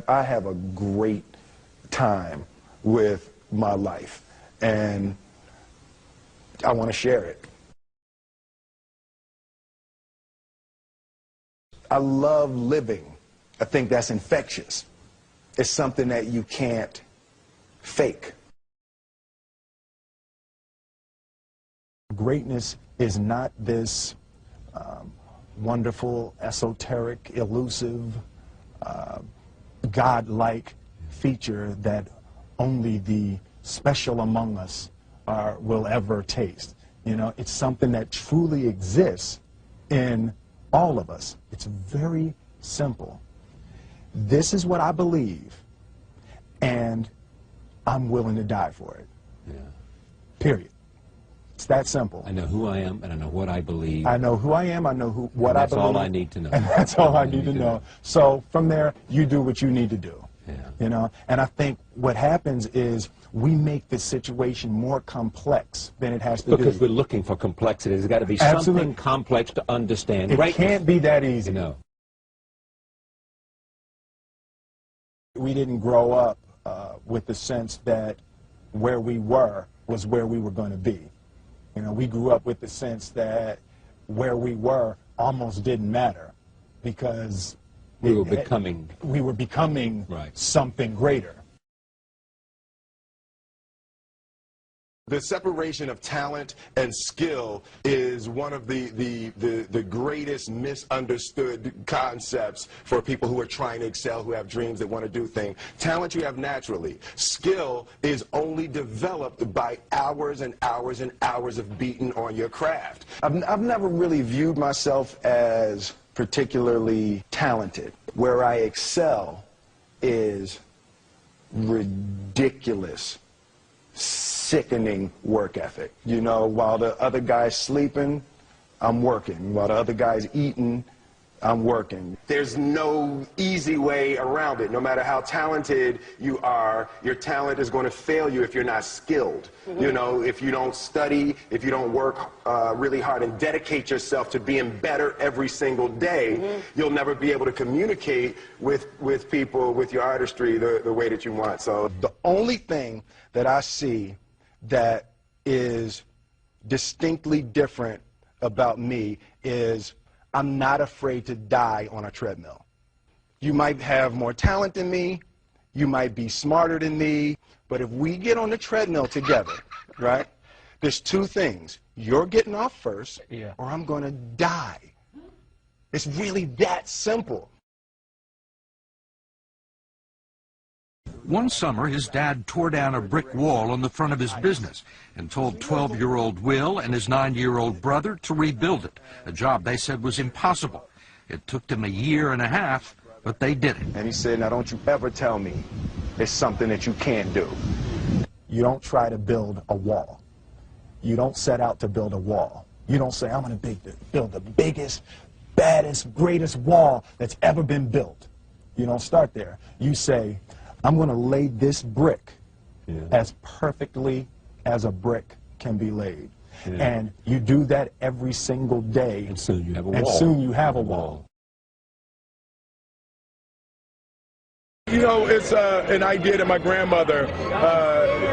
I have a great time with my life, and I want to share it. I love living. I think that's infectious. It's something that you can't fake. Greatness is not this wonderful, esoteric, elusive, God-like feature that only the special among us will ever taste. You know, it's something that truly exists in all of us. It's very simple. This is what I believe, and I'm willing to die for it. Yeah. Period. It's that simple. I know who I am, and I know what I believe. I know who I am, I know what I believe. That's all I need to know. And that's all I need to know. So from there, you do what you need to do. Yeah. You know, and I think what happens is we make the situation more complex than it has to be. Because we're looking for complexity. There's got to be something complex to understand. It can't be that easy. No. We didn't grow up with the sense that where we were was where we were going to be. You know, we grew up with the sense that where we were almost didn't matter because we were becoming right. something greater. The separation of talent and skill is one of the greatest misunderstood concepts for people who are trying to excel, who have dreams, that want to do things. Talent you have naturally. Skill is only developed by hours and hours and hours of beating on your craft. I've never really viewed myself as particularly talented. Where I excel is ridiculous, sickening work ethic. You know, while the other guy's sleeping, I'm working. While the other guy's eating, I'm working. There's no easy way around it. No matter how talented you are, your talent is going to fail you if you're not skilled. You know, if you don't study, if you don't work really hard and dedicate yourself to being better every single day, you'll never be able to communicate with people, with your artistry, the way that you want. So the only thing that I see that is distinctly different about me is I'm not afraid to die on a treadmill. You might have more talent than me, you might be smarter than me, but if we get on the treadmill together, right, there's two things. You're getting off first, or I'm going to die. It's really that simple. One summer, his dad tore down a brick wall on the front of his business and told 12-year-old Will and his 9-year-old brother to rebuild it, a job they said was impossible. It took them a year and a half, but they did it. And he said, now don't you ever tell me it's something that you can't do. You don't try to build a wall. You don't set out to build a wall. You don't say, I'm going to build the biggest, baddest, greatest wall that's ever been built. You don't start there. You say, I'm going to lay this brick as perfectly as a brick can be laid. And you do that every single day. And soon you have a wall. And soon you have a wall. you know, it's an idea that my grandmother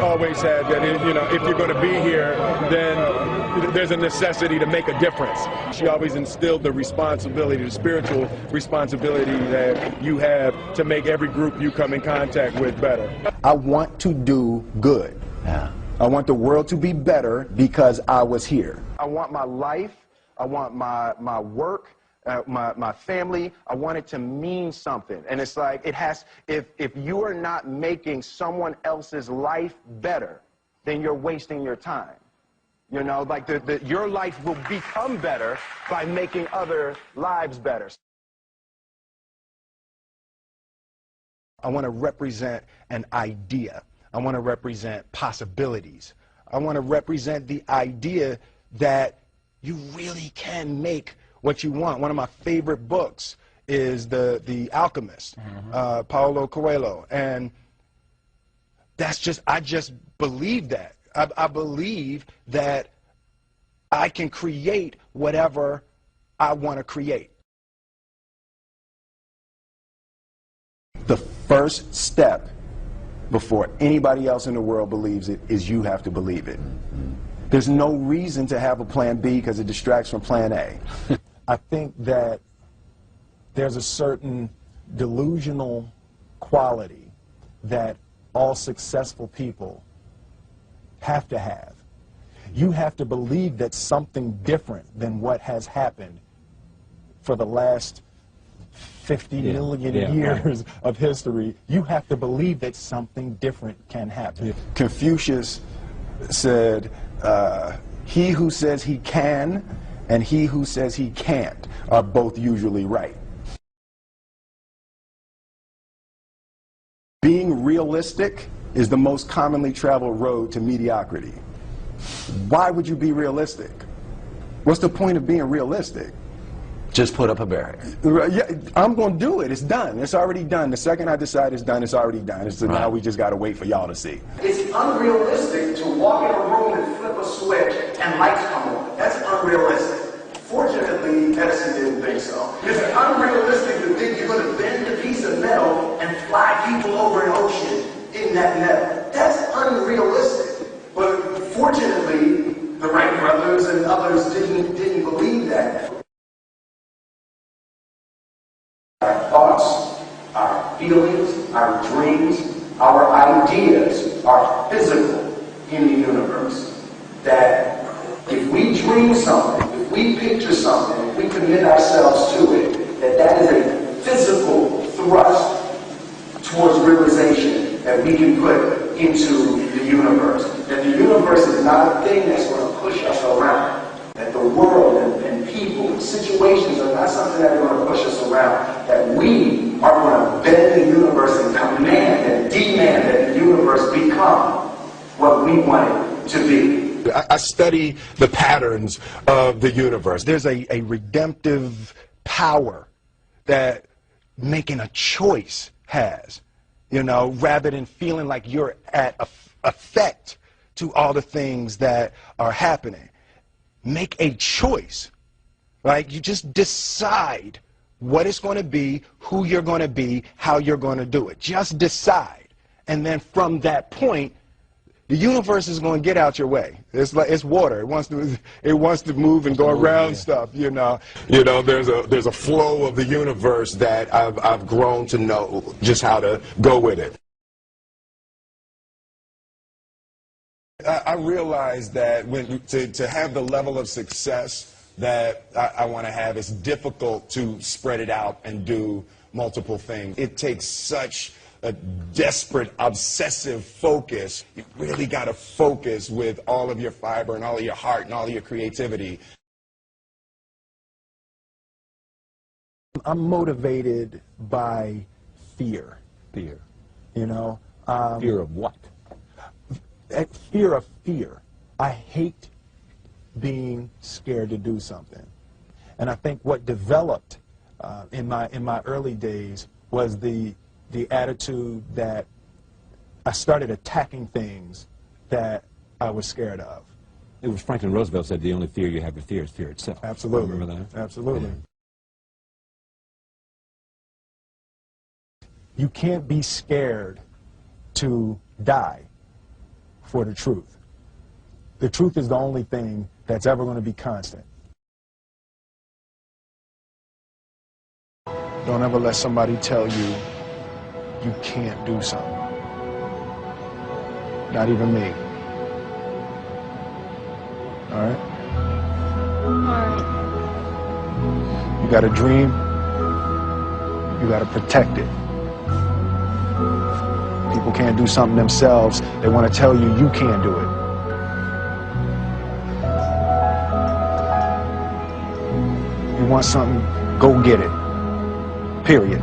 always had, that, you know, if you're going to be here, then there's a necessity to make a difference. She always instilled the responsibility, the spiritual responsibility that you have to make every group you come in contact with better. I want to do good. Yeah. I want the world to be better because I was here. I want my life, I want my work, my family, I want it to mean something. And it's like, it has, if you are not making someone else's life better, then you're wasting your time. You know, like your life will become better by making other lives better. I want to represent an idea. I want to represent possibilities. I want to represent the idea that you really can make what you want. One of my favorite books is The Alchemist, Paulo Coelho. And that's just, I just believe that. I believe that I can create whatever I want to create. The first step before anybody else in the world believes it is you have to believe it. There's no reason to have a plan B because it distracts from plan A. I think that there's a certain delusional quality that all successful people have to have. You have to believe that something different than what has happened for the last 50 million years of history. You have to believe that something different can happen. Confucius said, he who says he can and he who says he can't are both usually right. Being realistic is the most commonly traveled road to mediocrity. Why would you be realistic? What's the point of being realistic? Just put up a barrier. Yeah, I'm going to do it. It's done. It's already done. The second I decide it's done, it's already done. So now we just got to wait for y'all to see. It's unrealistic to walk in a room and flip a switch and lights come on. That's unrealistic. Fortunately, Edison didn't think so. It's unrealistic to think you're going to bend a piece of metal and fly people over an ocean in that metal. That's unrealistic. But fortunately, the Wright brothers and others didn't believe that. Our thoughts, our feelings, our dreams, our ideas are physical in the universe. That if we dream something, if we picture something, if we commit ourselves to it, that is a physical thrust towards realization that we can put into the universe. That the universe is not a thing that's going to push us around. That the world and people and situations are not something that are going to push us around. That we are going to bend the universe and command and demand that the universe become what we want it to be. I study the patterns of the universe. There's a redemptive power that making a choice has, you know, rather than feeling like you're at effect to all the things that are happening. Make a choice. Like, you just decide what it's going to be, who you're going to be, how you're going to do it. Just decide. And then from that point, the universe is going to get out your way. It's like it's water. It wants to move and go around stuff. You know. There's a flow of the universe that I've grown to know just how to go with it. I realize that to have the level of success that I want to have, it's difficult to spread it out and do multiple things. It takes such a desperate, obsessive focus. You really got to focus with all of your fiber and all of your heart and all of your creativity. I'm motivated by fear. Fear. You know? Fear of what? Fear of fear. I hate being scared to do something. And I think what developed in my early days was the attitude that I started attacking things that I was scared of. It was Franklin Roosevelt said the only fear you have to fear is fear itself. Absolutely. Remember that? Absolutely. Yeah. You can't be scared to die for the truth. The truth is the only thing that's ever going to be constant. Don't ever let somebody tell you you can't do something. Not even me. All right? You got a dream, you got to protect it. People can't do something themselves. They want to tell you you can't do it. You want something, go get it. Period.